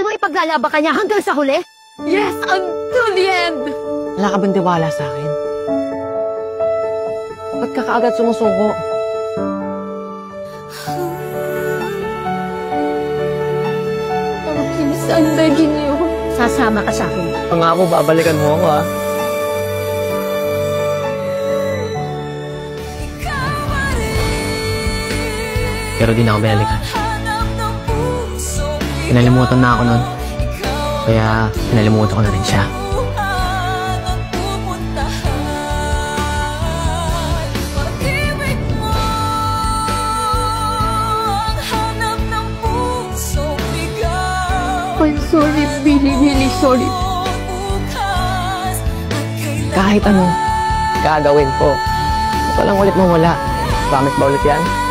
Pero ipaglalaban ka niya hanggang sa huli? Yes, until the end! Wala ka bang tiwala sa akin? Ba't ka kaagad sumusuko? Please, I'm begging you. Sasama ka sa akin. Pangako, babalikan mo ako, ha? Pero di na ako binalikan. Kinalimutan na ako nun. Kaya, kinalimutan ko na rin siya. I'm sorry, really, really sorry. Kahit ano, gagawin ko. Huwag ka lang ulit mawala. Promise ba ulit yan?